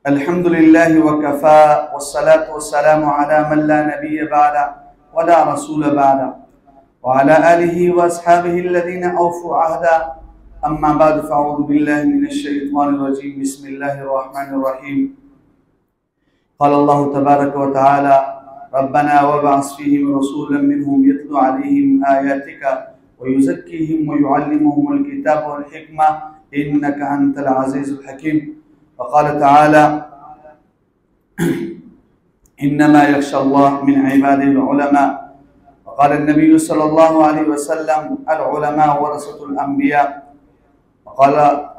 अल्हम्दुलिल्लाहि वकफ़ा वस्सलातु वस्सलामु अला मन ला नबिय्य बअदा वला रसूल बअदा व अला आलिहि व अस्हाबिहि अल्लज़ीना औफ़ू अहदा अम्मा बअद फ़अऊज़ु बिल्लाहि मिनश शैतानिर रजीम बिस्मिल्लाहिर रहमानिर रहीम क़ाल अल्लाहु तबारक व तआला रब्बना वबअस फ़ीहिम रसूलन मिनहुम यत्लू अलैहिम आयातिका व युज़क्कीहिम व युअल्लिमुहुमुल किताब वल हिकमा इन्नका अंतल अज़ीज़ुल हकीम। वक़ाल तआला इन्नमा यख़्शल्लाह मिन इबादिल उलमा। वक़ाल नबी सल्लल्लाहु अलैहि वसल्लम अल उलमा वरसतुल अंबिया। वक़ाल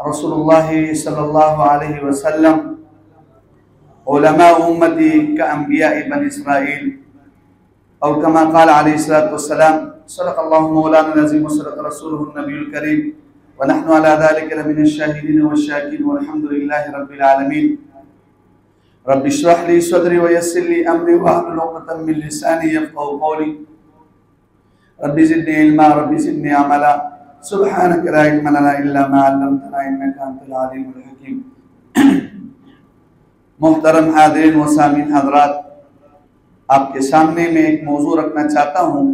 रसूलुल्लाह सल्लल्लाहु अलैहि वसल्लम उलमा उम्मती कअंबिया बनी इस्राईल और कमा क़ाल अलैहि सल्लतु वस्सलाम सदक़ल्लाहु मौलाना अज़ीम व सदक़ रसूलुहुन नबियुल करीम व नहनु अला ज़ालिका लमिनश शाहिदीन वश्शाकिरीन वल्हम्दुलिल्लाहि रब्बिल आलमीन। रब्बि इश्रह ली सदरी व यस्सिर ली अमरी वहलुल उक़दतम मिन लिसानी यफ़क़हू क़ौली। रब्बि ज़िदनी इल्मा रब्बि ज़िदनी अमला सुब्हानका ला इल्मा लना इल्ला मा अल्लमतना इन्नका अंतल अलीमुल हकीम। मोहतरम हाज़रीन व सामीन हज़रात, आपके सामने मैं एक मौजू रखना चाहता हूँ।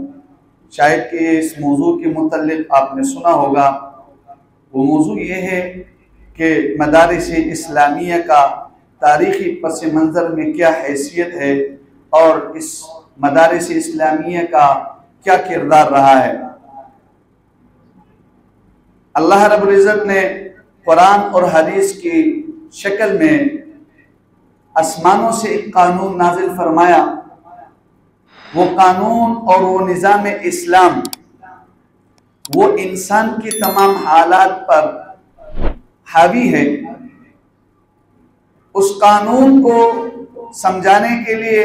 शायद कि इस मौजू के मुतल्लिक़ आपने सुना होगा। वो मौजू ये है कि मदारिस इस्लामिया का तारीख़ी पस मंज़र में क्या हैसियत है और इस मदारिस इस्लामिया का क्या किरदार रहा है। अल्लाह रब्बुल इज़्ज़त ने कुरान और हदीस की शक्ल में आसमानों से एक कानून नाजिल फरमाया। वो कानून और वो निज़ाम इस्लाम वो इंसान की तमाम हालात पर हावी है। उस कानून को समझाने के लिए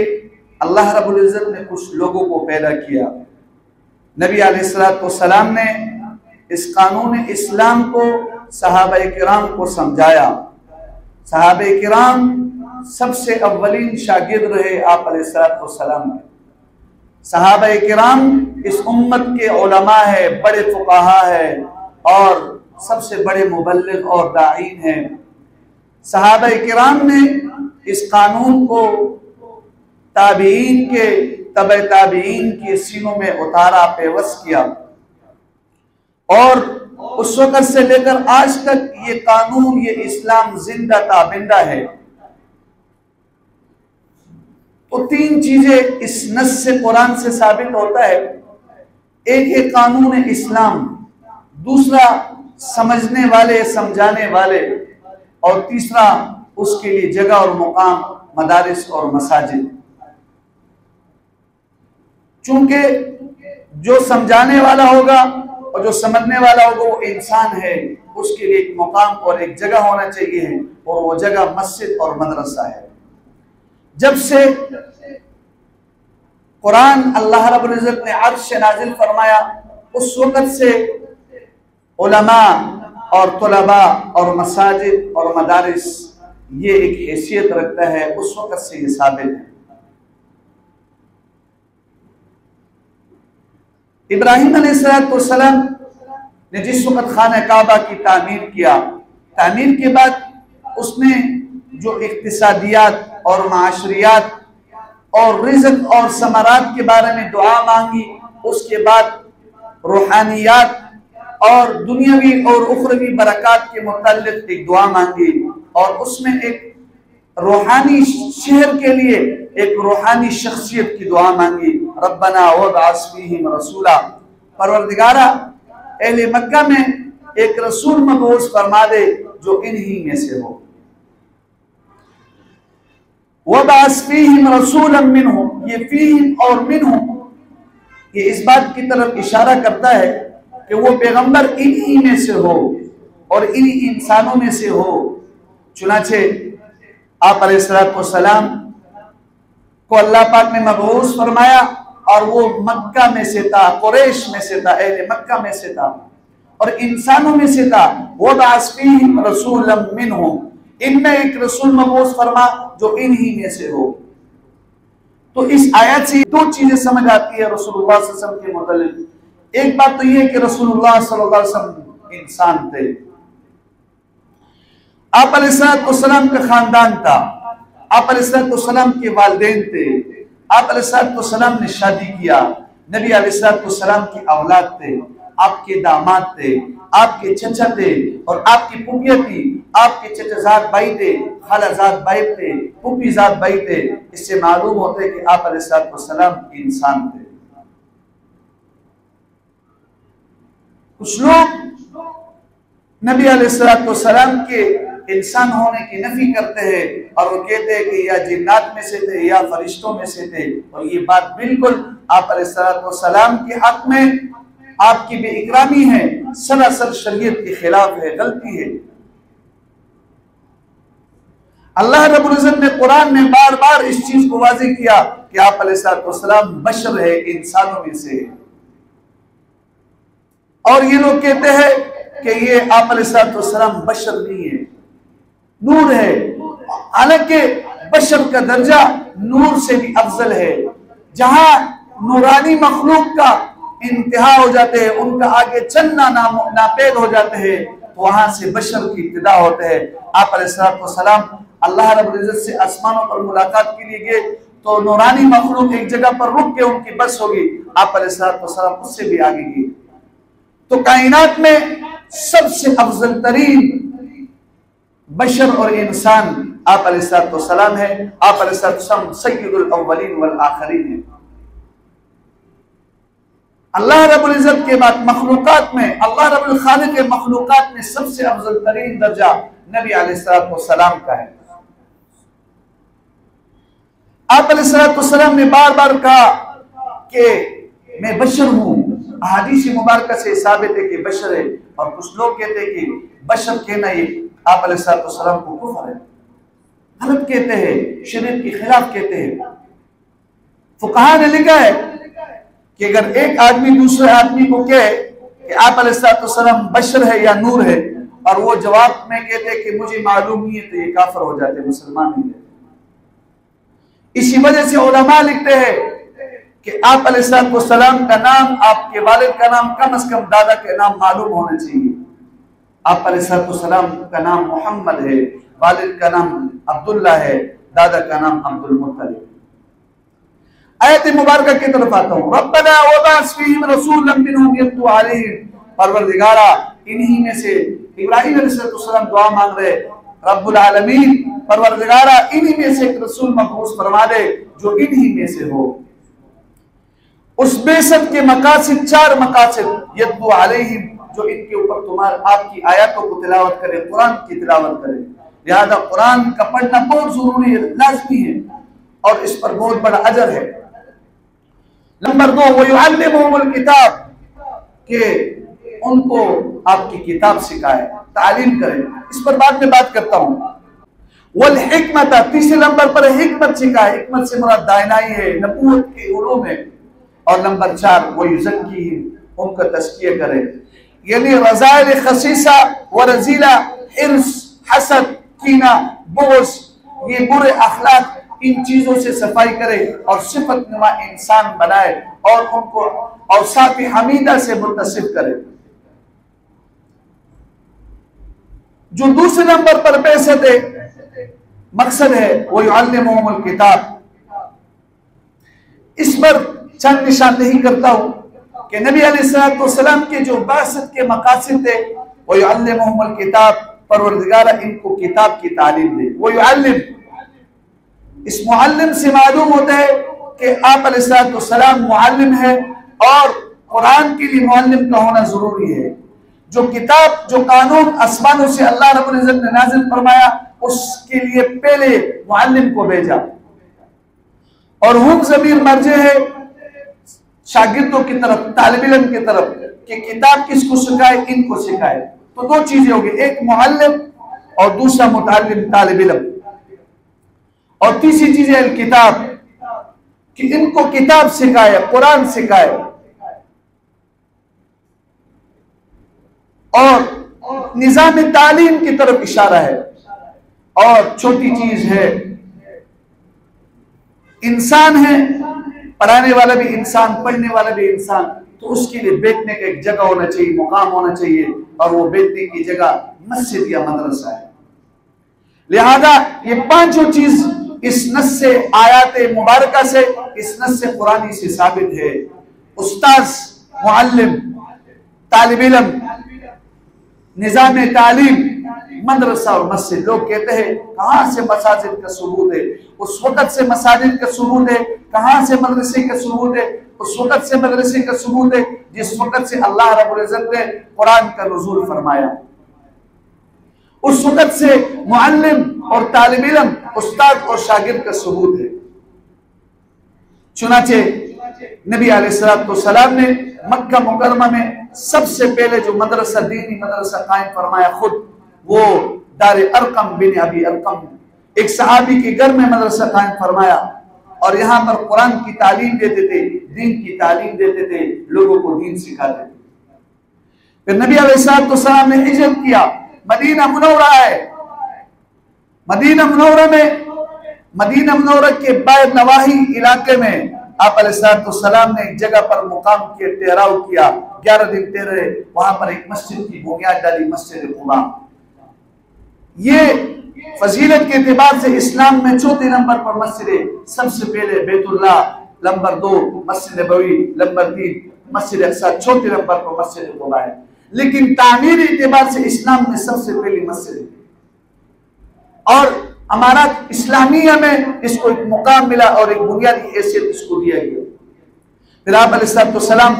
अल्लाह रब्बुल इज़्ज़त ने कुछ लोगों को पैदा किया। नबी अलैहिस्सलातु वस्सलाम ने इस कानून इस्लाम को सहाबाए किराम को समझाया। सहाबाए किराम सबसे अव्वलीन शागिर्द रहे आप अलैहिस्सलातु वस्सलाम के। सहाबाए किराम इस उम्मत के उलमा है, बड़े फुक़हा है और सबसे बड़े मुबल्लिग़ और दाईन हैं। सहाबाए किराम ने इस कानून को ताबीईन के तबे ताबीईन के सीनों में उतारा, पेवस किया और उस वक़्त से लेकर आज तक ये कानून, ये इस्लाम जिंदा ताबिंदा है। तो तीन चीजें इस नस से कुरान से साबित होता है। एक है कानून इस्लाम, दूसरा समझने वाले, समझाने वाले, और तीसरा उसके लिए जगह और मुकाम मदारिस और मसाजिद। चूंकि जो समझाने वाला होगा और जो समझने वाला होगा वो इंसान है, उसके लिए एक मुकाम और एक जगह होना चाहिए और वो जगह मस्जिद और मदरसा है। जब से कुरान अल्लाह रब्बुल इज़्ज़त ने अर्श से नाजिल फरमाया, उस वक़्त से उलमा और तुलबा और मसाजिद और मदारिस ये एक हैसियत रखता है। उस वक़्त से ये साबित है। इब्राहिम अलैहिस्सलाम ने जिस वक़्त खाना काबा की तामीर किया, तामीर के बाद उसने जो इक्तिसादियात और माशरियात और रिज़्क़ और समरात के बारे में दुआ मांगी, उसके बाद रूहानियात और दुनियावी और उखरवी बरक़ात के मुताल्लिक़ एक दुआ मांगी और उसमें एक रूहानी शहर के लिए एक रूहानी शख्सियत की दुआ मांगी। रब्बना वबअस फ़ीहिम रसूला, परवरदिगारा अहले मक्का में एक रसूल मबऊस फरमा दे जो इन्हीं में से हो। वबअस फ़ीहिम रसूलन मिनहुम, ये फ़ीहिम और मिनहुम ये इस बात की तरफ इशारा करता है कि वो पैगंबर इन्हीं में से हो और इन्हीं इंसानों में से हो। चुनाचे आप अलैहिस्सलातु वस्सलाम को अल्लाह पाक ने मबऊस फरमाया और वो मक्का में से था, कुरैश में से था, अहले मक्का में से था और इंसानों में से था। वबअस फ़ीहिम रसूलन मिनहुम, इनमें एक रसूल मबऊस फरमा जो इन्हीं में से हो। तो इस आयत से दो चीजें समझ आती है रसूलुल्लाह सल्लल्लाहु अलैहि वसल्लम के मुतल्लिक़। एक बात तो ये कि रसूलुल्लाह सल्लल्लाहु अलैहि वसल्लम इंसान थे आप अलैहिस्सलाम का खानदान था, आप अलैहिस्सलाम के वालिदैन थे, आप अलैहिस्सलाम ने शादी किया, नबी अलैहिस्सलाम की औलाद थे, आपके दामाद थे, आपके चचा थे और आपकी पुपिया थी, आपके चचाजाद भाई थे, खालाजाद भाई थे, पुपीजाद भाई थे। इससे मालूम होता है कि आप अलैहिस्सलाम इंसान थे। कुछ लोग नबी अलैहिस्सलाम के इंसान होने की नफी करते हैं और वो कहते हैं कि या जिन्नात में से थे या फरिश्तों में से थे, और ये बात बिल्कुल आप अलैहिस्सलाम के हक में आपकी बेइकरामी है, सरासर शरीयत के खिलाफ है, गलती है। अल्लाह रब्बुल इज्जत ने कुरान में बार बार इस चीज को वाज़ेह किया कि आप अलैहिस्सलाम बशर है, इंसानों में से। और ये लोग कहते हैं कि ये आप अलैहिस्सलाम बशर नहीं है, नूर है। हालांकि बशर का दर्जा नूर से भी अफजल है। जहां नूरानी मखलूक का इंतहा हो जाते हैं, उनका आगे चलना नापेद हो जाते हैं, तो वहां से बशर की इब्तिदा होते हैं। आप अलैहिस्सलाम अल्लाह रब्बुल इज्जत से आसमानों पर मुलाकात के लिए गए तो नूरानी मखलूक एक जगह पर रुक के उनकी बस होगी, आप अलैहिस्सलाम उससे भी आगे गए। तो कायनात में सबसे अफजल तरीन बशर और इंसान आप अलैहिस्सलाम है। आप अलैहिस्सलाम सय्यदुल अव्वलीन वल आखिरीन है। अल्लाह रब्बुल इज्जत के बाद मखलूकात में, अल्लाह रब्बुल खालिक के मखलूकात में सबसे अफजल तरीन दर्जा नबी अलैहिस्सलाम का है। आप अलैहिस्सलाम ने बार बार कहा कि मैं बशर हूं। अहादीस मुबारक से साबित है कि बशर है, और कुछ लोग कहते हैं कि बशर कहना ये आप अलैहिस्सलाम को कुफ्र है, गलत कहते हैं, शरीयत के खिलाफ कहते हैं। फुक़हा ने लिखा है कि अगर एक आदमी दूसरे आदमी को कहे कि आप अलैहिस्सलाम बशर है या नूर है, और वो जवाब में कहते हैं कि मुझे मालूम नहीं है, तो ये काफिर हो जाते, मुसलमान नहीं है। इसी वजह से उलमा लिखते हैं कि आप अलैहिस्सलाम का नाम, आपके वालिद का नाम, कम से कम दादा के नाम मालूम होना चाहिए। आप अलैहिस्सलाम का नाम मोहम्मद है, वालिद का नाम अब्दुल्ला है, दादा का नाम अब्दुल मुत्तलिब। आयत मुबारक की तरफ आता हूं। रब्बना वबअस फीहिम रसूलन मिनहुम यतलू अलैहिम, परवरदिगारा इन्हीं में से, इब्राहीम अलैहिस्सलाम दुआ मांग रहे, रब्बुल आलमीन परवरदिगारा इन्हीं में से एक रसूल मबऊस फरमा दे जो इन्हीं में से हो। उस बेसत के मकासिद, चार मकासिद, यतलू अलैहिम, जो इनके ऊपर तुम्हारे आपकी आयतों को तिलावत करे, कुरान की तिलावत करे। लिहाजा कुरान का पढ़ना बहुत जरूरी है, लाजमी है, और इस पर बहुत बड़ा अजर है। नंबर 2, वयुअल्लिमुहुमुल किताब, के उनको आपकी किताब सिखाए, तालीम करें। इस पर बाद में बात करता हूं। वल हिकमत, तीसरे नंबर पर हिकमत सिखाए। हिकमत से मुराद दायनाई है, नबूवत के उलूम है। और नंबर 4, वयुज़क्कीहिम, उनका तज़किया करे, यानी रज़ाइल खसीसा व रज़ीला, हिर्स, हसद, कीना, बुग़्ज़, ये बुरे अखलाक, इन चीजों से सफाई करे और सिफत नुमा इंसान बनाए, और उनको औसाफ हमीदा से मुत्तसिफ करे। जो दूसरे नंबर पर बेसत है, मकसद है वो युअल्लिमुहुमुल किताब। इस पर चंद निशानदेही करता हूं कि नबी अलैहिस्सलाम के जो बासत के मकासद थे, वो युअल्लिमुहुमुल किताब, परवरदिगारा इनको किताब की तालीम दे। वो युअल्लिम, इस मुअल्लिम से मालूम होता है कि आप अलैहिस्सलाम मुअल्लिम है, और कुरान के लिए मुअल्लिम का होना जरूरी है। जो किताब, जो कानून आसमानों से अल्लाह रब्बुल इज्जत ने नाज़िल फरमाया, उसके लिए पहले मुअल्लिम को भेजा। और हुम ज़मीर मर्जे है शागिर्दों की तरफ, तालिब इल्म की तरफ, कि किताब किसको सिखाए, इनको सिखाए। तो दो चीजें होगी, एक मुअल्लिम और दूसरा मुतअल्लिम, तालिब इल्म। और तीसरी चीज है किताब, कि इनको किताब सिखाए, कुरान सिखाए। और निजाम तालीम की तरफ इशारा है। और छोटी चीज है, इंसान है, पढ़ाने वाला भी इंसान, पढ़ने वाला भी इंसान, तो उसके लिए बैठने का एक जगह होना चाहिए, मुकाम होना चाहिए, और वो बैठने की जगह मस्जिद या मदरसा है। लिहाजा ये पांचों चीज इस नस से, आयात मुबारका से, इस नस से, कुरानी से साबित है। उस्ताद, मुअल्लिम, तालिब इल्म, निजाम तालीम, मदरसा और मस्जिद। लोग कहते हैं कहां से मसाजिद का सबूत है? उस वक्त से मसाजिद का सबूत है। कहां से मदरसे का सबूत है? उस वक्त से मदरसे का सबूत है जिस वक्त से अल्लाह रब्बुल इज्जत ने कुरान का नुज़ूल फरमाया। उस वक्त से मुअल्लिम और तालिब इल्म, उस्ताद और शागिर्द का सबूत है। चुनाचे नबी अलैहिस्सलाम ने मक्का मुकर्रमा में सबसे पहले जो मदरसा, दीनी मदरसा कायम फरमाया खुद, वो दारे अरकम बिन अबी अरकम, एक सहाबी के घर में मदरसा कायम फरमाया और यहाँ पर कुरान की तालीम देते थे, दीन की तालीम देते थे, लोगों को दीन सिखाते थे। फिर नबी अलैहिस्सलाम ने हिजरत किया, मदीना मुनव्वरा है। मदीना मुनव्वरा के बाद नवाही इलाके में आप अलैहिस्सलाम ने एक जगह पर मुकाम किया, ठहराव किया, 11 दिन ठहरे, वहां पर एक मस्जिद की बुनियाद डाली, मस्जिद कुबा। ये फजीलत के एतबार से इस्लाम में चौथे नंबर पर मस्जिद है। सबसे पहले बैतुल्लाह, नंबर 2 मस्जिद नबवी, नंबर 3 मस्जिद अक्सा, चौथे नंबर पर मस्जिद कुबा है। लेकिन तामीरी एतबार से इस्लाम में सबसे पहली मस्जिद है और अमारत इस्लामिया में इसको एक मुकाम मिला और एक बुनियादी हैसियत इसको दिया गया। फिर आप अलैहिस्सलाम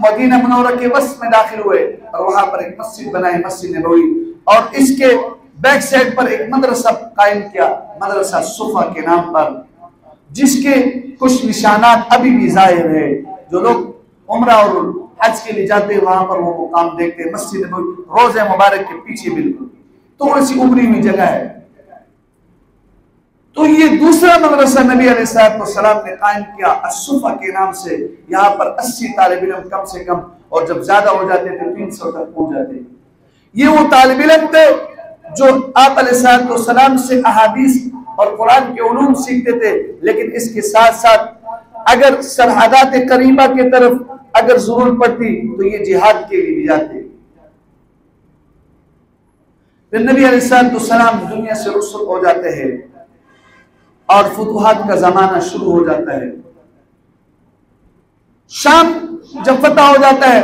मदीना मुनव्वरा के वस्त में दाखिल हुए और वहां पर एक मस्जिद बनाई, मस्जिद नबवी, और इसके बैक साइड पर एक मदरसा कायम किया, मदरसा सुफा के नाम पर, जिसके कुछ निशानात अभी भी जाहिर है। जो लोग उम्रा और हज के लिए जाते हैं वहां पर वो मुकाम देखते हैं। मस्जिद नबवी रोज़े मुबारक के पीछे बिल्कुल थोड़ी सी उभरी हुई जगह है। तो ये दूसरा मदरसा नबी अलैहिस्सलाम ने कायम किया असुफा के नाम से। यहाँ पर 80 तालिब इल्म कम से कम, और जब ज्यादा हो जाते थे 300 तक पहुंच जाते। ये वो तालिब इल्म थे जो आप अलैहिस्सलाम से अहादीस और कुरान के उलूम सीखते थे, लेकिन इसके साथ साथ अगर सरहदात करीबा की तरफ अगर जरूरत पड़ती तो ये जिहाद के लिए भी जाते। फिर नबी अलैहिस्सलाम दुनिया से रुखसत हो जाते हैं और फुतुहात का जमाना शुरू हो जाता है। शाम जब फतह हो जाता है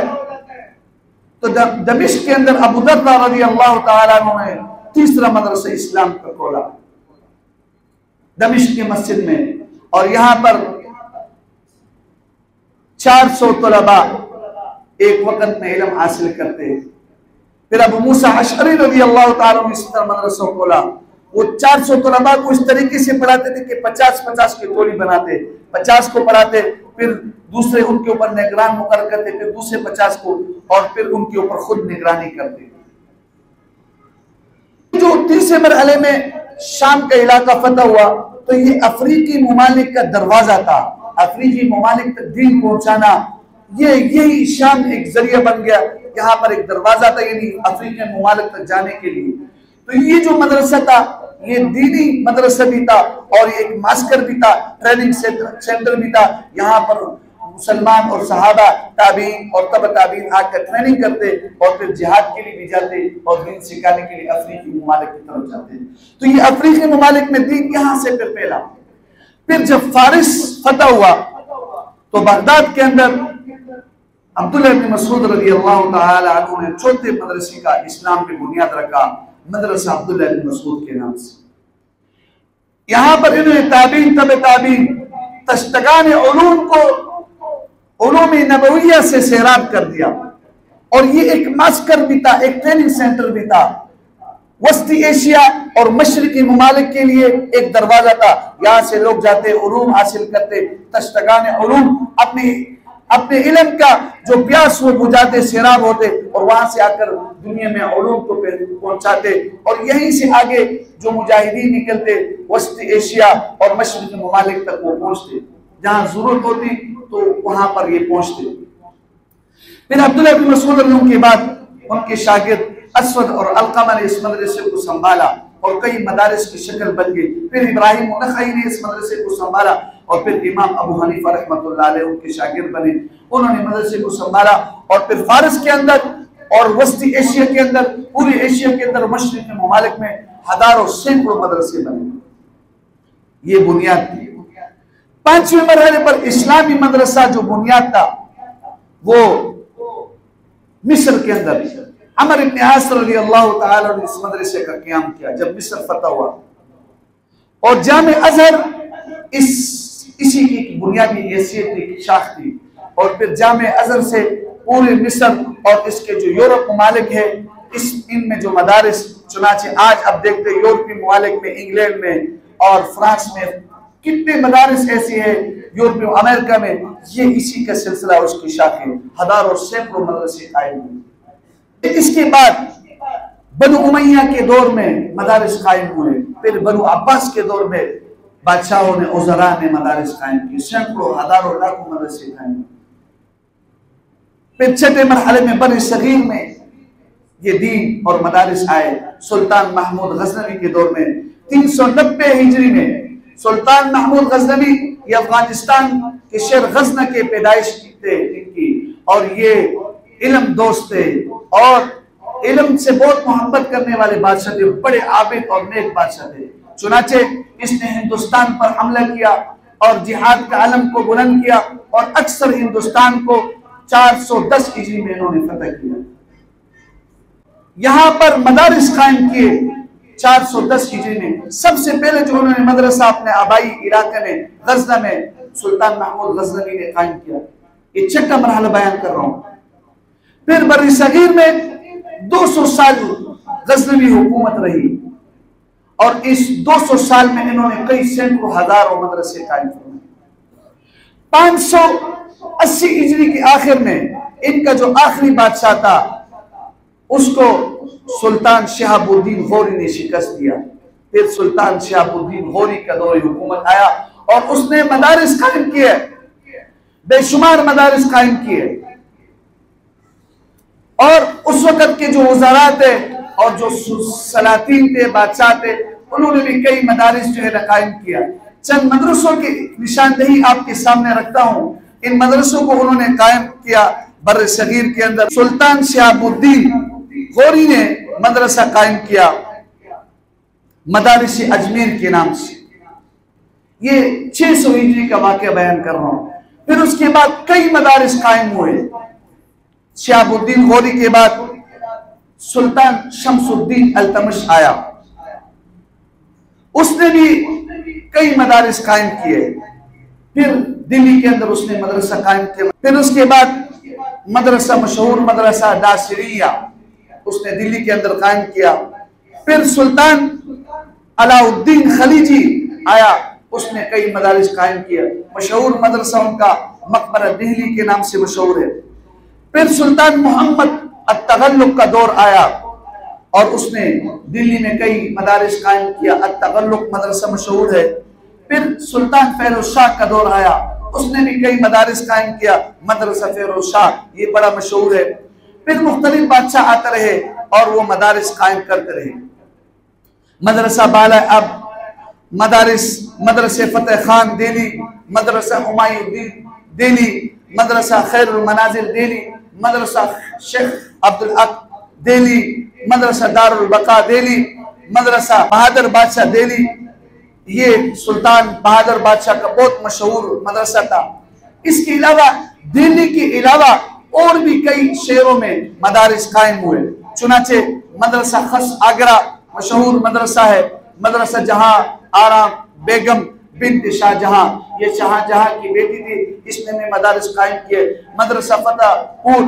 तो दमिश्क के अंदर अबू दर्दा रज़ियल्लाहु ताला अन्हु ने तीसरा मदरसा इस्लाम का खोला दमिश्क की मस्जिद में, और यहां पर 400 तलबा एक वक्त में इल्म हासिल करते हैं। फिर अबू मूसा अशअरी रज़ियल्लाहु ताला अन्हु इस तरह मदरसा खोला। वो 400 तलबा को इस तरीके से पढ़ाते थे कि 50-50 की टोली बनाते, 50 को पढ़ाते, फिर दूसरे उनके ऊपर निगरान मुकर्रर करते, फिर दूसरे 50 को, और फिर उनके ऊपर खुद निगरानी करते। जो तीसरे मरहले में शाम का इलाका फतह हुआ तो ये अफ्रीकी ममालिक का दरवाजा था। अफ्रीकी ममालिक तक दीन पहुंचाना, यही शाम एक जरिया बन गया। यहाँ पर एक दरवाजा था, यानी अफ्रीकी ममालिक तक जाने के लिए। तो ये जो मदरसा था ये दीनी मदरसा भी था और एक मास्कर भी था, ट्रेनिंग सेंटर भी था। यहाँ पर मुसलमान और सहाबा, ताबीन और तब ताबीन आकर ट्रेनिंग करते और फिर जिहाद के लिए भी जाते और दीन सिखाने के लिए अफ्रीकी ममालिक की तरफ जाते। तो ये अफ्रीकी ममालिक में दीन यहाँ से फिर फैला। फिर जब फारिस फतह हुआ तो बगदाद के अंदर अब्दुल्लाह इब्न मसूद रज़ियल्लाहु ताला अन्हु ने चौथे मदरसे का इस्लाम में बुनियाद रखा, मदरसा अब्दुल्लाह इब्न मसूद के नाम से। यहाँ पर इन्होंने ताबीन, तब ताबीन, तश्तगान उलूम को उलूम नबविया से सैराब कर दिया, और ये एक मास्कर भी था, एक ट्रेनिंग सेंटर भी था। वस्ती एशिया और मशरिकी ममालिक के लिए एक दरवाजा था। यहाँ से लोग जाते, उलूम हासिल करते, तश्तगान उलूम अपने इल्म का जो प्यास वो बुझाते, सैराब होते, और वहां से आकर दुनिया में उलूम को पहुंचाते, और यहीं से आगे जो मुजाहिदीन निकलते वस्ती एशिया और मशरिकी ममालिक तक वो पहुंचते। जहां जरूरत होती तो वहां पर ये पहुंचते। फिर अब्दुल्लाह इब्न मसूद के बाद उनके शागिर्द असवद और अलकमा ने इस मदरसे को संभाला और कई मदारिस की शक्ल बन गई। फिर इब्राहिम नखई ने इस मदरसे को संभाला और फिर इमाम अबू हनीफा रहमतुल्लाह अलैह उनके शागिर्द बने, उन्होंने मदरसे को संभाला। और फिर फारस के अंदर और वस्ती एशिया के अंदर, पूरी एशिया के अंदर, मशरिक के ममालिक में हजारों सैकड़ों मदरसे बने। ये बुनियाद थी। 5वें मरहले पर इस्लामी मदरसा जो बुनियाद था वो मिस्र के अंदर अमर इब्न आस रज़ियल्लाहु ताला ने इस मदरसे का क़याम किया जब मिस्र फतह हुआ। और जामे अजहर इसी की बुनियादी हैसियत थी, शाख थी। और फिर जामे अजहर से पूरे मिस्र और इसके जो यूरोप ममालिक है इनमें जो मदारिस, चुनाचे आज अब देखते हैं यूरोपीय ममालिक में, इंग्लैंड में और फ्रांस में कितने मदारिस ऐसे हैं, यूरोपीय अमेरिका में, ये इसी का सिलसिला, उसकी शाखें, हजारों सैकड़ों मदरसे कायम हुए। इसके बाद बनु उमैया के दौर में मदारिस कायम हुए। फिर बनु अब्बास के दौर में बादशाहों ने, उज़रा ने मदारिस कायम किए, सैकड़ों हजारों लाखों मदरसे कायम हुए। फिर छठे मरहले में बनी सगीर में ये दीन और मदारिस आए। सुल्तान महमूद गजनवी के दौर में 390 हिजरी में सुल्तान महमूद गजनवी ये अफगानिस्तान के शहर गजना के पैदाइश थे इनकी, और ये इल्म दोस्त थे और इल्म से बहुत मोहब्बत करने वाले बादशाह थे, बड़े आबिद और नेक बादशाह थे। चुनाचे इसने हिंदुस्तान पर हमला किया और जिहाद का आलम को बुलंद किया और अक्सर हिंदुस्तान को 410 हिजरी में इन्होंने फतह किया। यहां पर मदारिस कायम किए 410 हिजरी में। सबसे पहले जो उन्होंने मदरसा अपने आबाई इलाके में गजना में सुल्तान महमूद गजनवी ने कायम किया। ये छठा मरहला बयान कर रहा हूं। फिर बर्री सगीर में 200 साल गजनवी हुकूमत रही और इस 200 साल में इन्होंने कई सैकड़ों हजारों मदरसे कायम किए। 580 हिजरी के आखिर में इनका जो आखिरी बादशाह था उसको सुल्तान शहाबुद्दीन गौरी ने शिकस्त दिया। फिर सुल्तान शहाबुद्दीन गौरी का दौर हुकूमत आया और उसने मदारिस कायम किए, बेशुमार मदारिस कायम किए। और उस वक्त के जो वज़ारा थे और जो सलातीन थे, बादशाह थे, उन्होंने भी कई मदारिस जो है कायम किया। चंद मदरसों की निशानदेही आपके सामने रखता हूं। इन मदरसों को उन्होंने कायम किया बर्र सगीर के अंदर। सुल्तान शहाबुद्दीन गौरी ने मदरसा कायम किया मदारिस अजमेर के नाम से। ये 600 हिजरी का वाक़या बयान कर रहा हूं। फिर उसके बाद कई मदारिस कायम हुए। शहाबुद्दीन गौरी के बाद सुल्तान शमसुद्दीन अल्तमश आया, उसने भी कई मदारिस कायम किए। फिर दिल्ली के अंदर उसने मदरसा कायम किया। फिर उसके बाद मदरसा, मशहूर मदरसा नासिरिया, उसने दिल्ली के अंदर कायम किया। फिर सुल्तान अलाउद्दीन खलीजी आया, उसने कई मदारिस कायम किया। मशहूर मदरसा उनका मकबरा दिल्ली के नाम से मशहूर है। फिर सुल्तान मोहम्मद अत-तगल्लुक का दौर आया और उसने दिल्ली में कई मदारिस कायम किया। अत-तगल्लुक मदरसा मशहूर है। फिर सुल्तान फिरोज शाह का दौर आया, उसने भी कई मदारिस कायम किया। मदरसा फिरोज शाह ये बड़ा मशहूर है। फिर मुख्तलिफ बादशाह आते रहे और वो मदारिस कायम करते रहे। मदरसा बाला अब मदारिस, मदरसे फतेह खान दिल्ली, मदरसा हुमायूद्दीन दिल्ली, मदरसा खैरुल मनाजिल दिल्ली, मदरसा शेख अब्दुल हक दिल्ली, मदरसा दारुल बका दिल्ली, मदरसा बहादुर बादशाह दिल्ली। ये सुल्तान बहादुर बादशाह का बहुत मशहूर मदरसा था। इसके अलावा दिल्ली के अलावा और भी कई शहरों में मदारिस कायम हुए। चुनाचे मदरसा खस आगरा मशहूर मदरसा है। मदरसा जहां आराम बेगम बिन्त शाहजहां, ये शाहजहां की बेटी थी, इसने भी मदारिस कायम किए। मदरसा फतेहपुर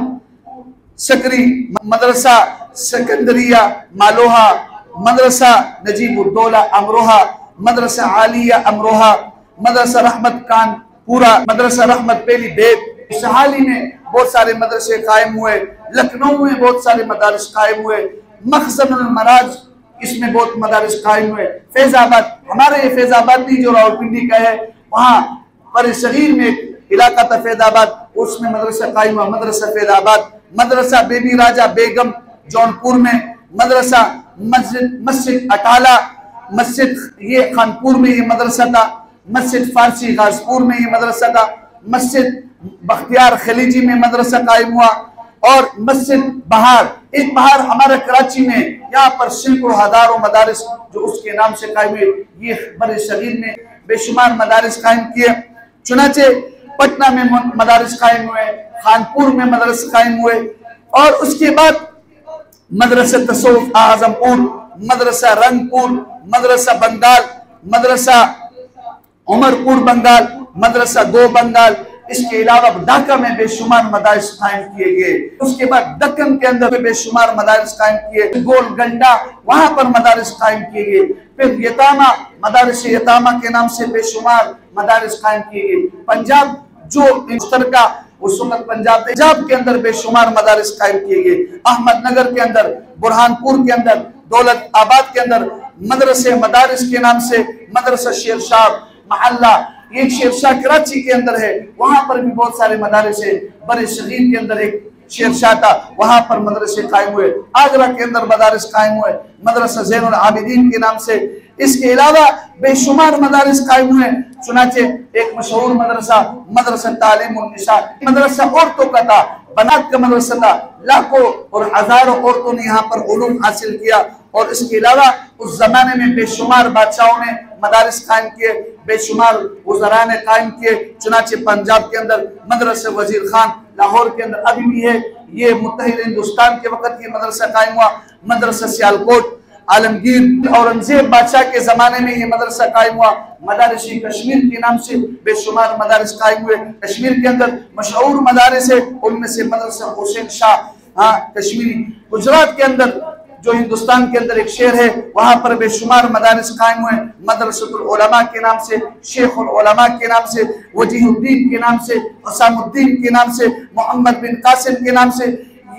सकरी, मदरसा सिकंदरिया मालोहा, मदरसा नजीबुद्दौला अमरोहा, मदरसा आलिया अमरोहा, मदरसा रहमत खान पूरा, मदरसा रहमत पेली बेद। सहाली में बहुत सारे मदरसे कायम हुए। लखनऊ में बहुत सारे मदारिस कायम हुए। मखज़नुल मराज, इसमें बहुत मदारिस कायम हुए। फैजाबाद, हमारे ये फैजाबाद नहीं जो रावलपिंडी का है, वहाँ बड़े शरीर में एक इलाका था फैजाबाद, उसमें मदरसा कायम हुआ, मदरसा फैजाबाद। मदरसा बेबी राजा बेगम जौनपुर में, मदरसा मस्जिद अटाला, मस्जिद ये खानपुर में ये मदरसा था, मस्जिद फारसी गाजपुर में ये मदरसा था, मस्जिद बख्तियार खलीजी में मदरसा कायम हुआ और मस्जिद बहार इस बाहर हमारे कराची में यहाँ पर सैकड़ों हजारों मदारिस जो उसके नाम से कायम हुए, ये बड़े शरीर में बेशुमार मदारिस कायम किए। चुनाचे पटना में मदारिस कायम हुए, खानपुर में मदरस कायम हुए, और उसके बाद मदरसा तसव्वुफ आजमपुर, मदरसा रंगपुर, मदरसा बंगाल, मदरसा उमरपुर बंगाल, मदरसा दो बंगाल, इसके अलावा ढाका में बेशुमार मदारिस कायम किए गए। उसके बाद दक्कन के अंदर बेशुमार मदारिस कायम किए, गोलगंडा वहां पर मदारिस कायम किए गए। फिर यतामा, मदारिस यतामा के नाम से बेशुमार मदारिस कायम किए गए। पंजाब जो मुश्तरका उस वक्त पंजाब के अंदर बेशुमार मदारिस कायम किए गए। अहमदनगर के अंदर, बुरहानपुर के अंदर, दौलत आबाद के अंदर मदरसे मदारिस के नाम से मदरसा शेरशाह महल्ला, एक शेरशाह कराची के अंदर है, वहां पर भी बहुत सारे मदारिस है। बड़े शहीद के अंदर एक शेरशाह था, वहां पर मदरसे कायम हुए। आगरा के अंदर मदारिस कायम हुए, मदरसा ज़ैनुल आबिदीन के नाम से। इसके अलावा बेशुमार मदारिस कायम हुए। चुनाचे एक मशहूर मदरसा, मदरसा तालीमुन निसा, मदरसा औरतों का था, बनात का मदरसा था। लाखों और हजारों औरतों ने यहाँ पर उलूम हासिल किया। और इसके अलावा उस जमाने में बेशुमार बादशाहों ने मदारिस कायम किए, बेशुमार वज़रा ने कायम किए। चुनाचे पंजाब के अंदर मदरसा वजीर खान, लाहौर के अंदर अभी भी है, ये मुत्तहिद हिंदुस्तान के वक्त ये मदरसा कायम हुआ। मदरसा सियालकोट, आलमगीर औरंगजेब बादशाह के जमाने में ये मदरसा कायम हुआ। मदारिस कश्मीर के नाम से बेशुमार मदारिस कायम हुए। कश्मीर के अंदर मशहूर मदारिस है, उनमें से मदरसा हुसैन शाह, हाँ कश्मीरी। गुजरात के अंदर जो हिंदुस्तान के अंदर एक शहर है, वहां पर बेशुमार मदारिस कायम हुए। मदरसतुल उलमा के नाम से, शेखुल उलमा के नाम से, वजीहुद्दीन के नाम से, हुसामुद्दीन के नाम से, मोहम्मद बिन कासिम के नाम से,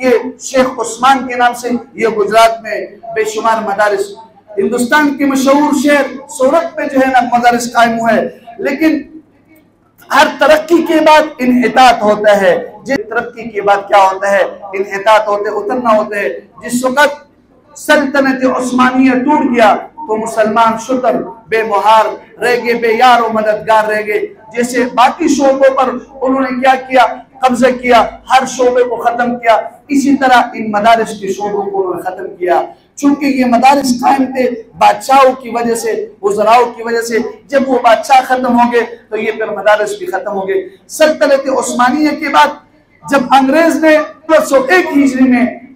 ये शेख उस्मान के नाम से, ये गुजरात में बेशुमार मदारिस। हिंदुस्तान के मशहूर शहर सूरत में जो है ना मदारिस कायम हुए। लेकिन हर तरक्की के बाद इन्हितात होता है। जिस तरक्की के बाद क्या होता है, इन्हितात होते, उतरना होता है। जिस वक्त सल्तनत उस्मानिया टूट गया तो मुसलमान शुतर बेमुहार रह गए, बेयार और मददगार रह गए। जैसे बाकी शोबों पर उन्होंने क्या किया, कब्जा किया, हर शोबे को खत्म किया, इसी तरह इन मदारिस के शोबों को उन्होंने खत्म किया। चूंकि ये मदारिस कायम थे बादशाहों की वजह से, वज़राओं की वजह से। जब वो बादशाह खत्म हो गए तो ये फिर मदारिस भी खत्म हो गए। सल्तनत उस्मानिया के बाद जब अंग्रेज ने 1901 हिजरी में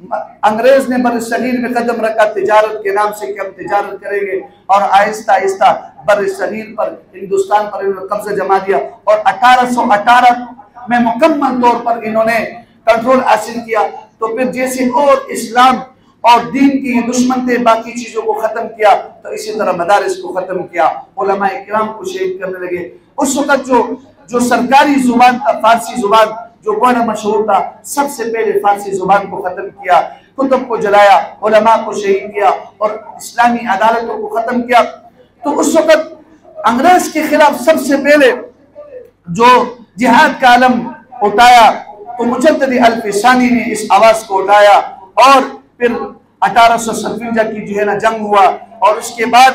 अंग्रेज ने बरसगीर में कदम रखा तिजारत के नाम से कि हम तिजारत करेंगे, और आहिस्ता आहिस्ता बरसगीर पर, हिंदुस्तान पर इन्होंने कब्जा जमा दिया। और 1818 में मुकम्मल तौर पर इन्होंने कंट्रोल हासिल किया। तो फिर जैसे और इस्लाम और दीन की दुश्मन थे, बाकी चीजों को खत्म किया, तो इसी तरह मदारिस को खत्म किया, उलमाए किराम को शहीद करने लगे। उस वक्त जो सरकारी जुबान था फारसी जुबान, जो बड़ा मशहूर था, सबसे पहले फारसी जुबान को खत्म किया, कुतुब को जलाया, उलमा को शहीद किया और इस्लामी अदालतों को खत्म किया। तो उस वक्त अंग्रेज के खिलाफ सबसे पहले जो जिहाद का आलम उठाया तो मुजद्दिद अल-फिसानी ने इस आवाज को उठाया। और फिर 1857 की जो है ना जंग हुआ, और उसके बाद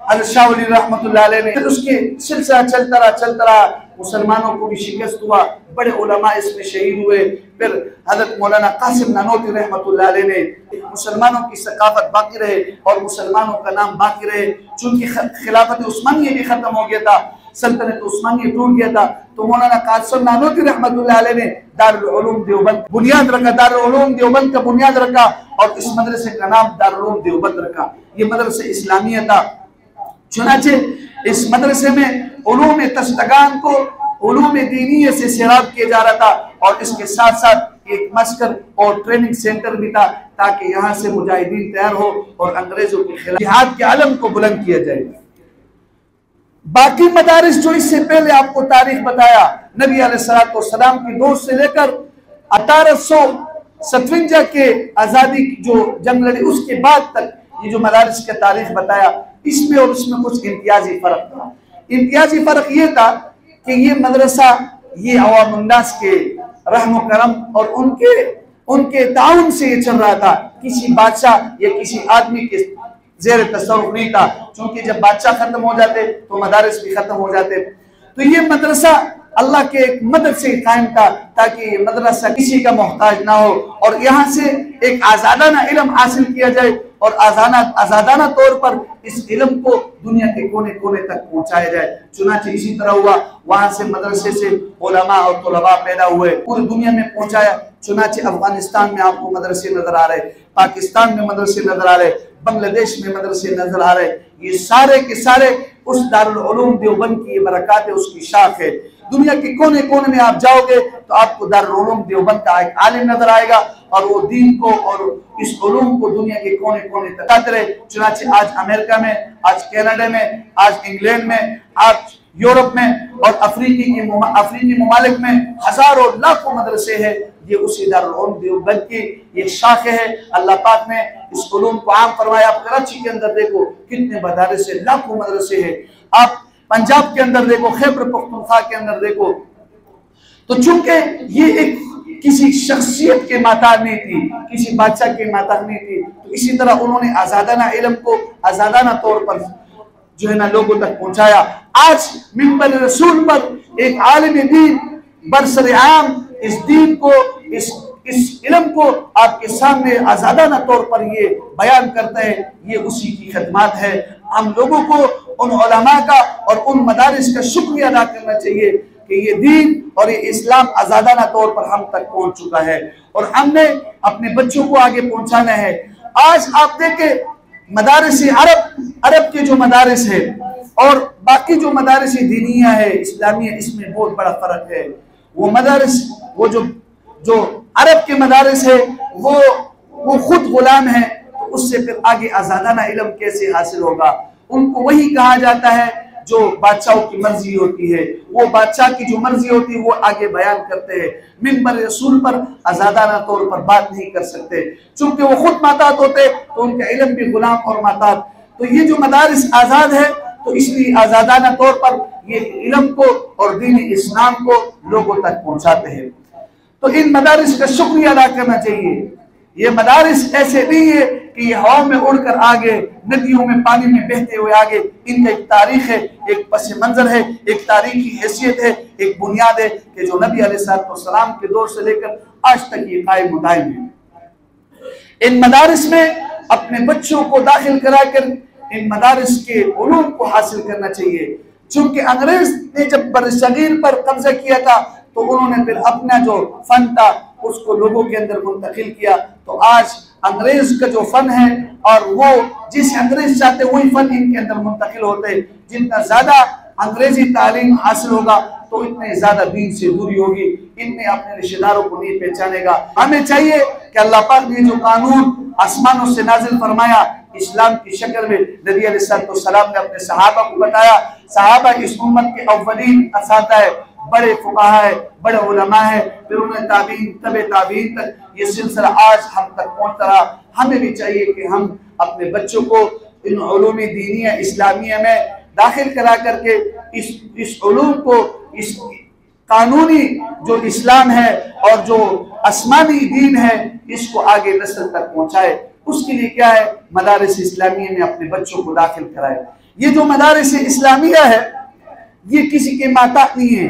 हज़रत शाह वली रहमतुल्लाह अलैह ने, फिर उसके सिलसिला चलता रहा, मुसलमानों को भी शिकस्त हुआ, बड़े उलमा इसमें शहीद हुए। फिर हज़रत मौलाना कासिम नानोती रहमतुल्लाह अलैह ने मुसलमानों की सकाफत बाकी रहे और मुसलमानों का नाम बाकी रहे। चूंकि खिलाफत उस्मानिया भी खत्म हो गया था, सल्तनत उस्मानिया टूट गया था, तो मौलाना कासिम नानोती रहमतुल्लाह अलैह ने दारुल उलूम देवबंद बुनियाद रखा, दारुल उलूम देवबंद का बुनियाद रखा, और इस मदरसे का नाम दारुल उलूम देवबंद रखा। ये मदरसा इस्लामिया था। चुनाचे इस मदरसे में उलूम तस्तगान को उलूम दीनिया से सैराब किया जा रहा था, और इसके साथ साथ एक मस्कर और ट्रेनिंग सेंटर भी था, ताकि यहाँ से मुजाहिदीन तैयार हो और अंग्रेजों के खिलाफ जिहाद के आलम को बुलंद किया जाए। बाकी मदारिस जो इससे पहले आपको तारीख बताया, नबी अलैहिस्सलाम की दौर से लेकर 1857 के आज़ादी की जो जंग लड़ी उसके बाद तक ये जो मदारिस का तारीख बताया, इसमें और उसमें कुछ इम्तियाजी फर्क था। इम्तियाजी फर्क ये था कि ये मदरसा ये अवामुन्नास के रहम करम और उनके ताउन से ये चल रहा था, किसी बादशाह या किसी आदमी के ज़ेर तसर्रुफ नहीं था। क्योंकि जब बादशाह खत्म हो जाते तो मदारिस भी खत्म हो जाते। तो ये मदरसा अल्लाह के एक मदद से कायम था, ताकि ये मदरसा किसी का मोहताज ना हो और यहाँ से एक आज़ादाना इल्म हासिल किया जाए और आज़ादाना तौर पर इस इल्म को दुनिया के कोने कोने तक पहुँचाया जाए। चुनाचे इसी तरह हुआ, वहाँ से मदरसे से उलमा और तुलबा पैदा हुए, पूरी दुनिया में पहुँचाया। चुनाचे अफगानिस्तान में आपको मदरसे नजर आ रहे, पाकिस्तान में मदरसे नजर आ रहे, बांग्लादेश में मदरसे नजर आ रहे। ये सारे के सारे उस दारुल उलूम देवबंद की ये बरकत है, उसकी शाख है। दुनिया के कोने कोने में आप जाओगे तो आपको दारुल उलूम देवबंद का एक आलिम नजर आएगा और वो दीन को और इस उलूम को दुनिया के कोने कोने तक आते रहे। चुनाचे आज अमेरिका में, आज कनाडा में, आज इंग्लैंड में, आज यूरोप में और अफ्रीकी ममालिक में हजारों लाखों मदरसे हैं। ये उसी दारुल उलूम देवबंद की ये शाख है। अल्लाह पाक ने इस उलूम को आम फरमाया। आप कराची के अंदर देखो कितने मदारिस है, लाखों मदरसे हैं। आप पंजाब के अंदर देखो, खैबर पख्तूनख्वा के अंदर देखो। तो चूंकि ये एक किसी शख्सियत के मातार नहीं थी, किसी बादशाह के मातार नहीं थी, तो इसी तरह उन्होंने आज़ादाना इल्म को आज़ादाना तौर पर जो है ना लोगों तक पहुंचाया। आज मिंबर रसूल पर एक आलिम दीन बरसर आम इस दीन को, इस इल्म को आपके सामने आज़ादाना तौर पर ये बयान करते हैं। ये उसी की खिदमत है। हम लोगों को उन उलमा का और उन मदारिस का शुक्रिया अदा करना चाहिए कि ये दीन और ये इस्लाम आज़ादाना तौर पर हम तक पहुंच चुका है और हमने अपने बच्चों को आगे पहुंचाना है। आज आप देखें मदारिस अरब के जो मदारिस है और बाकी जो मदारिस दीनिया है, इस्लामिया, इसमें बहुत बड़ा फर्क है। वो मदारिस, वो जो अरब के मदारिस है वो खुद गुलाम है, तो उससे फिर आगे आज़ादाना इल्म कैसे हासिल होगा। उनको वही कहा जाता है जो बादशाहों की मर्जी होती है, वो बादशाह की जो मर्जी होती है वो आगे बयान करते हैं। मिंबर रसूल पर आज़ादाना तौर पर बात नहीं कर सकते, चूंकि वो खुद मातात होते तो उनका इल्म भी गुलाम और मातात। तो ये जो मदारिस आज़ाद है तो इसलिए आज़ादाना तौर पर ये इल्म को और दीन इस्लाम को लोगों तक पहुंचाते हैं। तो इन मदारिस का शुक्रिया अदा करना चाहिए। ये मदारिस ऐसे नहीं है कि ये हवा में उड़कर आगे, नदियों में पानी में बहते हुए आगे। इनका एक तारीख है, एक पस मंजर है, एक तारीखी हैसियत है, एक बुनियाद है कि जो नबी अलैहिस्सलाम के दौर से लेकर आज तक ये कायम मुदायम है। इन मदारिस में अपने बच्चों को दाखिल कराकर इन मदारिस के उलूम को हासिल करना चाहिए। चूंकि अंग्रेज ने जब बरसगीर पर कब्जा किया था तो उन्होंने फिर अपना जो फन था उसको लोगों के अंदर मुंतकिल किया। तो आज अंग्रेज का जो फन है और वो जिस अंग्रेज चाहते वही फन इनके अंदर मुंतकिल होते। जितना ज्यादा अंग्रेजी तालीम हासिल होगा तो इतने ज्यादा दीन से दूरी होगी, इतने अपने रिश्तेदारों को नहीं पहचानेगा। हमें चाहिए कि अल्लाह पाक ने जो कानून आसमानों से नाजिल फरमाया इस्लाम की शक्ल में, नबी अलैहिस्सलाम ने अपने सहाबा को बताया। सहाबा इस उम्मत के अव्वलीन असातिज़ा है, बड़े फुक़हा है, बड़े उलमा है, फिर उन्हें ताबीन, तबे ताबीन तक ये सिलसिला आज हम तक पहुंचता रहा। हमें भी चाहिए कि हम अपने बच्चों को इन उलूम दीनिया इस्लामिया में दाखिल करा करके इस उलूम को, इस कानूनी जो इस्लाम है और जो आसमानी दीन है, इसको आगे नस्ल तक पहुंचाए। उसके लिए क्या है, मदारिस इस्लामिया में अपने बच्चों को दाखिल कराए। ये जो मदारिस इस्लामिया है ये किसी के माता नहीं है।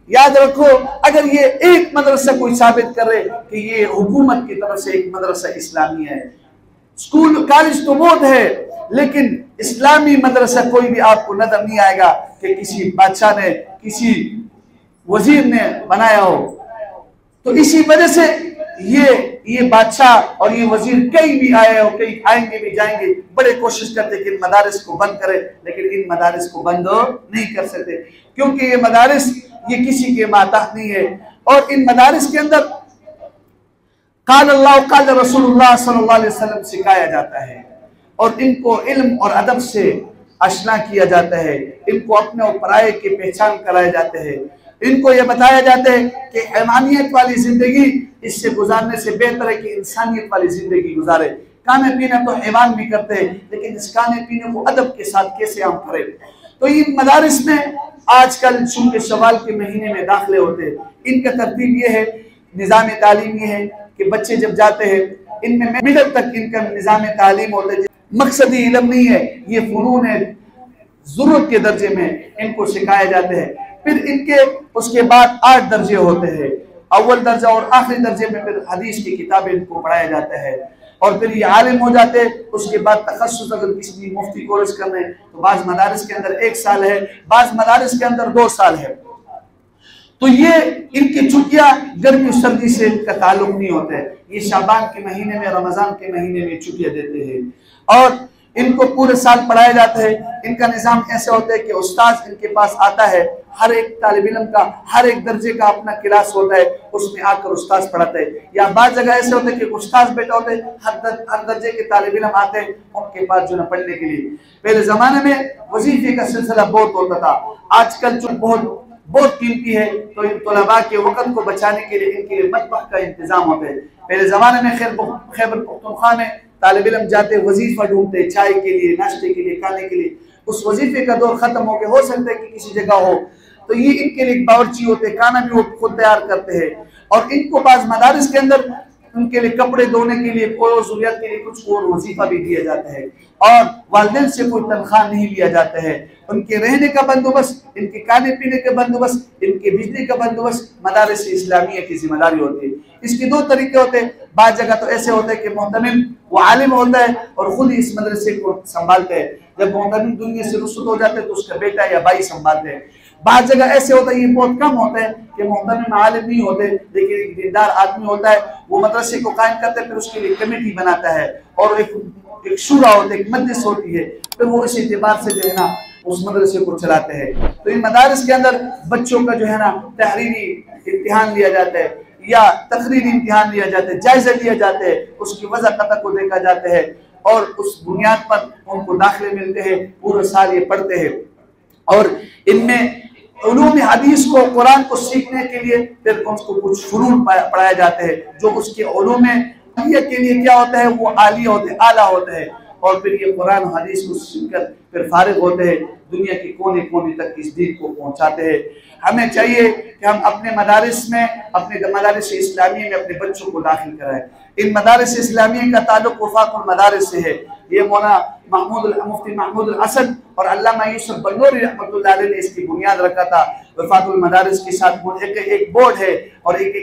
याद रखो, अगर ये एक मदरसा कोई साबित करे कि ये हुकूमत की तरफ से एक मदरसा इस्लामिया है, स्कूल कॉलेज तो बहुत है लेकिन इस्लामी मदरसा कोई भी आपको नजर नहीं आएगा कि किसी बादशाह ने, किसी वजीर ने बनाया हो। तो इसी वजह से ये बादशाह और ये वजीर कहीं भी आए हो, कहीं आएंगे भी जाएंगे, बड़े कोशिश करते कि इन मदारिस को बंद करें, लेकिन इन मदारिस को बंद नहीं कर सकते क्योंकि ये मदारिस ये किसी के माताहत नहीं है। और इन मदारिस के अंदर काल अल्लाह काल रसूलुल्लाह सल्लल्लाहु अलैहि वसल्लम सिखाया जाता है और इनको इल्म और अदब से आशना किया जाता है। इनको अपने और पराये की पहचान कराए जाते हैं। इनको ये बताया जाता है कि हैवानियत वाली जिंदगी इससे गुजारने से बेहतर है कि इंसानियत वाली जिंदगी गुजारे। खाने पीना तो हैवान भी करते हैं, लेकिन इस खाने पीने को अदब के साथ कैसे हम करें। तो इन मदारिस में आजकल चूंकि शवाल के महीने में दाखिले होते हैं, इनका तरतीब ये है, निज़ाम तालीम ये है कि बच्चे जब जाते हैं इनमें मिडल तक इनका निज़ाम तालीम होता है। मकसदी इल्म नहीं है, ये फ़ुनून है, जरूरत के दर्जे में इनको सिखाए जाते हैं। फिर इनके उसके बाद 8 दर्जे होते हैं, अव्वल दर्जा और आखिरी दर्जे में फिर हदीस की किताबें इनको पढ़ाया जाता है और फिर ये आलिम हो जाते हैं। उसके बाद तखस्सुस अगर किसी भी मुफ्ती कोर्स करना है तो बाज़ मदारिस के अंदर 1 साल है, बाज़ मदारिस के अंदर 2 साल है। तो ये इनकी छुट्टियां गर्मी और सर्दी से इनका ताल्लुक नहीं होता है, ये शाबान के महीने में, रमजान के महीने में छुट्टियां देते हैं और इनको पूरे साल पढ़ाया जाता है। इनका निज़ाम ऐसे होता है कि उस्ताद इनके पास आता है, हर एक तालिब इल्म का हर एक दर्जे का अपना क्लास होता है, उसमें आकर उस्ताद पढ़ाते हैं। या बाज़ जगह ऐसे होते हैं कि उस्ताद बैठा होते हैं, हर दर्जे के तालिब इल्म आते हैं उनके पास जो ना पढ़ने के लिए। पहले ज़माने में वजीफे का सिलसिला बहुत होता था, आजकल जो बहुत कीमती है, तो इन तलबा के वक़्त को बचाने के लिए इनके लिए मतबख का इंतजाम होता है। पहले ज़माने में खैबर पख्तूनख्वा में तालिब इल्म जाते वजीफा ढूंढते, चाय के लिए, नाश्ते के लिए, खाने के लिए। उस वजीफे का दौर खत्म हो गया, हो सकता है कि किसी जगह हो, तो ये इनके लिए बावर्ची होते, खाना भी वो खुद तैयार करते हैं और इनको बाज़ मदारिस के अंदर उनके लिए कपड़े धोने के लिए, कोई ज़रूरत के लिए कुछ और वजीफा भी दिया जाता है और वालिदैन से कोई तनख्वाह नहीं लिया जाता है। उनके रहने का बंदोबस्त, इनके खाने पीने का बंदोबस्त, इनके बिजली का बंदोबस्त मदारिस इस्लामिया की जिम्मेदारी होती है। इसके 2 तरीके होते हैं, बाज़ जगह तो ऐसे होता है कि मोहतमिम वो आलिम होता है और खुद ही इस मदरसे को संभालते हैं, जब मोहतमिम दुनिया से रुखसत हो जाते हैं तो उसका बेटा या भाई संभालते हैं। बाज़ जगह ऐसे होता है, ये बहुत कम होता है कि मोहतमिम आलिम नहीं होते लेकिन एक दीनदार आदमी होता है, वो मदरसे को कायम करता है, फिर उसके लिए कमेटी बनाता है और एक शूरा होता है, एक मजलिस होती है, फिर वो इस एतबार से जो है ना उस मदरसे को चलाते हैं। तो इन मदारिस के अंदर बच्चों का जो है ना तहरीरी इम्तिहान लिया जाता है या तकरीरी इम्तिहान लिया जाता है, जायजा लिया जाता है, उसकी वजह कता को देखा जाता है और उस बुनियाद पर उनको दाखिले मिलते हैं, पूरे साल ये पढ़ते हैं। और इनमें उलूम हदीस को, कुरान को सीखने के लिए फिर उनको कुछ फुनून पढ़ाए जाते हैं, जो उसके उलूम के लिए क्या होता है, वो आलिया होते हैं, आला होता है और फिर ये कुरान हदीस को सीखकर फिर फारिग होते हैं, दुनिया के कोने कोने तक इस दीन को पहुंचाते हैं। हमें चाहिए कि हम अपने मदारिस में, अपने मदारिस इस्लामिया में अपने बच्चों को दाखिल कराएं। इन मदारिस इस्लामिया का ताल्लुक वफाकुल मदारिस से है। ये मौलाना मुफ्ती महमूद असद और अल्लामा यूसुफ बन्नूरी रहमतुल्लाह अलैह ने इसकी बुनियाद रखा था। वफाकुल मदारिस के साथ एक बोर्ड है और एक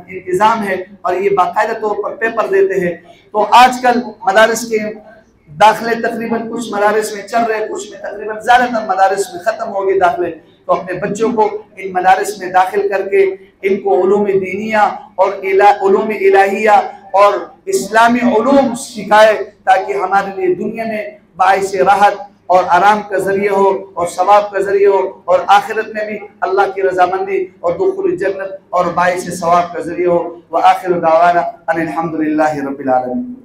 इंतजाम है और ये बाकायदा तौर पर पेपर देते हैं। तो आजकल मदारिस के दाखिले तकरीबन कुछ मदारिस में चल रहे हैं, कुछ में तकरीबन ज़्यादातर मदारिस में ख़त्म हो गए दाखिले। तो अपने बच्चों को इन मदारिस में दाखिल करके इनको उलूम दीनिया और उलूम इलाहिया और इस्लामी उलूम सिखाए, ताकि हमारे लिए दुनिया में बाइस राहत और आराम का जरिए हो और सवाब का जरिए हो और आखिरत में भी अल्लाह की रजामंदी और दुखुल जन्नत और बाइस सवाब का जरिए हो। व आखिर दावाना अनिल हम्दुलिल्लाहि रब्बिल आलमीन।